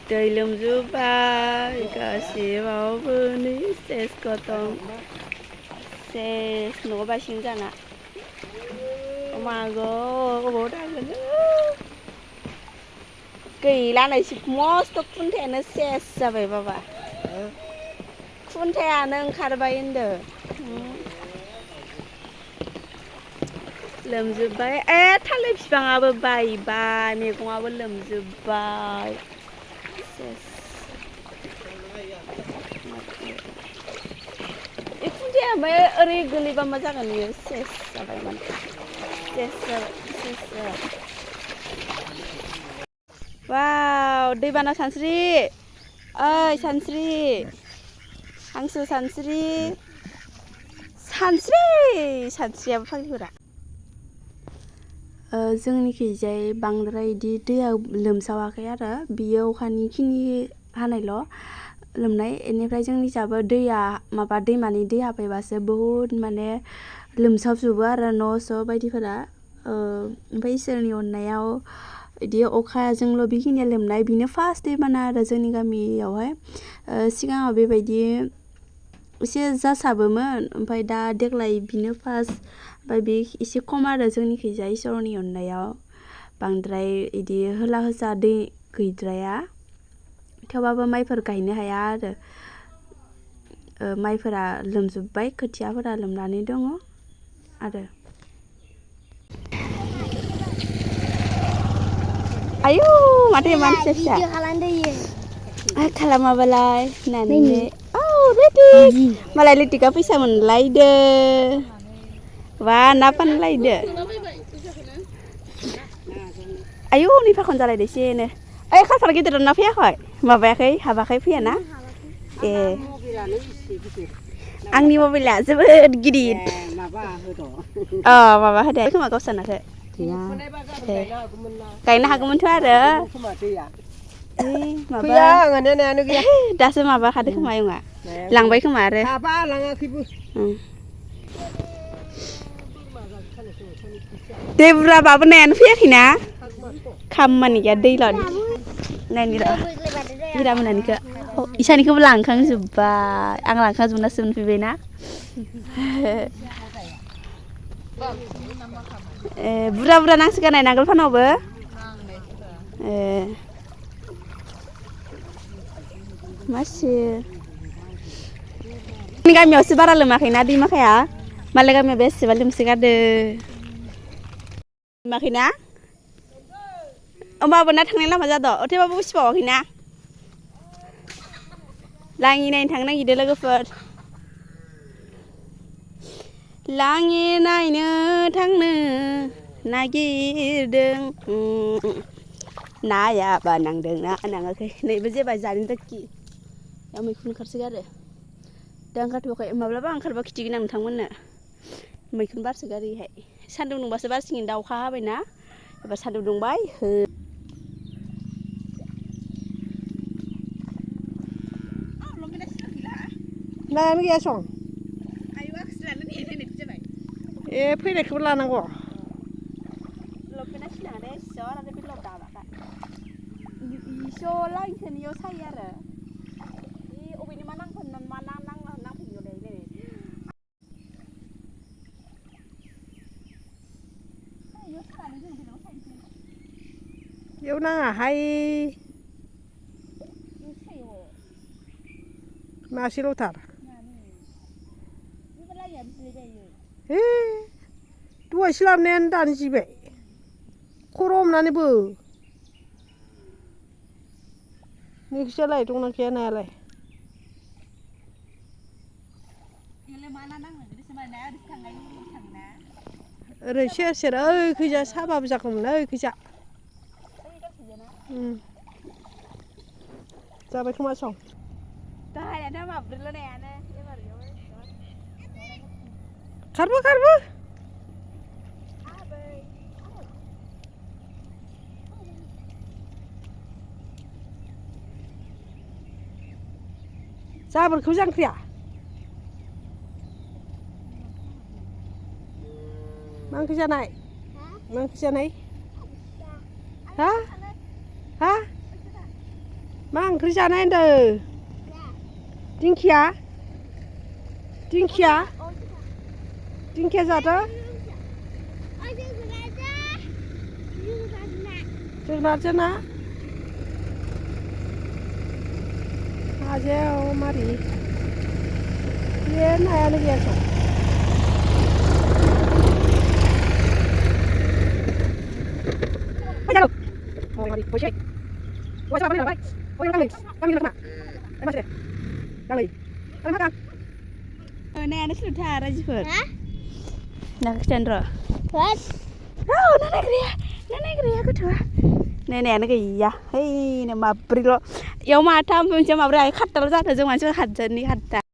दै लोमजोब्बाय गासिबावबो नै सेस गथं सेस न'आव बायसिं जाना मागो अबाव थांगोन गैला नै मस्त' खुन्थायानो सेस जाबाय बाबा खुन्थायानो ओंखारबाय होनदो लोमजोब्बाय थालिर बिफाङाबो बायबाय मैगङाबो लोमजोब्बाय खुन्थाया ओमफ्राय ओरै गोलैबा मा जागोन बियो सेस जाबाय माने सेस जाबाय वाव दैबाना सानस्रि ओइ सानस्रि हांसो सानस्रियाबो फाग्लिफोरा जोंनिखैजाय बांद्राय इदि दैया लोमसावाखै आरो बियो अखानि खिनि हानायल' लोमनाय बेनिफ्राय जोंनिजाबो दैया माबा दैमानि दै हाबफैबासो बहुद माने लोमसावजोबो आरो न' स' बायदिफोरा ओमफ्राय इसोरनि अननायाव इदि अखाजोंल' बेखिनिया लोमनाय बेनो फार्स्ट दैबाना आरो जोंनि गामियावहाय सिगाङाव बेबायदि एसे जासाबोमोन ओमफ्राय दा देग्लाय बिनो फार्स्ट ओमफ्राय बे एसे खम आरो जोंनिखैजाय इसोरनि अननायाव बांद्राय इदि होला होसा दै गैद्राया थेवबाबो माइफोर गायनो हाया आरो माइफोरा लोमजोब्बाय खोथियाफोरा लोमनानै दङ आरो आयु माथो इमान फिसा खालामाबालाय होननानै औ रेडि मालाय लिटिका फैसा मोनलायदो बा ना फानलायदो आयु नै फाखन जालायदो एसेनो ओइ खालफारा गिदिर ना फैयाखै माबायाखै हाबाखै फैयाना ए आंनि मबाइला जोबोद गिदिर माबा होदो खोमा गावसानाखौ गायनो हागौमोनथ' आरो दासो माबा खादो खोमा एवङा लांबाय खोमा आरो दै बुरजाबाबो नायानो फैयाखैना खामानि गैया दैल' नायनि र' हिरा मोनानिखौ इसानिखौबो लांखांजोब्बाय आं लांखांजोबनासो मोनफैबायना बुरजा बुरजा नांसिगोन नांगोल फानावबो मासि जोंनि गामियावसो बारा लोमाखैना दैमाखाया मालाय गामियाव बेसेबा लोमसोगारदो लोमाखैना होमबाबो ना थांनाय लामा जादों थेवबाबो उसिबावाखैना लाङि नायनो थांनो नागिरदों लोगोफोर लाङि नायनो थांनो नागिरदों नायाबा नांदोंना नाङाखै नैबे जेबा जानो दखि दा मैखुन ओंखारसोगारो दा ओंखारथ'वाखै माब्लाबा ओंखारबा खिथिगोन आं नोंथांमोननो मैखुन बारसोगारो इहाय सान्दुं दुंबासो बारसिगोन दा अखा हाबायना एबा सान्दुं दुंबाय नायानो गैया सं ए फैनायखौबो लानांगौ लपेना सिनाङा दे सियाव आरो बे लब दाबाखा इस' लाइनखौनियाव सायो आरो बे अबेनि मा नांफैयो नै बेयाव नाङाहाय मासेल'थार हे दहायसो लाबोनायानो दानो जिबाय खर' हमनानैबो नोंसिनालाय दंना गैया नायालाय ओरै सेर सेर ओइखैजा साबाबो जागौमोन ओइखैजा जाबाय खोमा सं दाहायानो माब्रैल' नायानो खारबो जाबोरखौ जांख्रिया मा ओंख्रि जानाय मा ओंख्रि जानाय हा मा ओंख्रि जानाय होनदों दिंखिया दिंखिया दिंखिया जादो जोगोनारजों ना नाजों मारि बे नायानो गैयाथ' नायानो सुथा राजिफोर ना खिथानो र' नायग्राया गोथौआ नायानो गैया है माब्रैल' इयाव माथाम मोनसेयाव माब्रै खातताल' जादों जों मानसिफोर 8 जोननि 8ता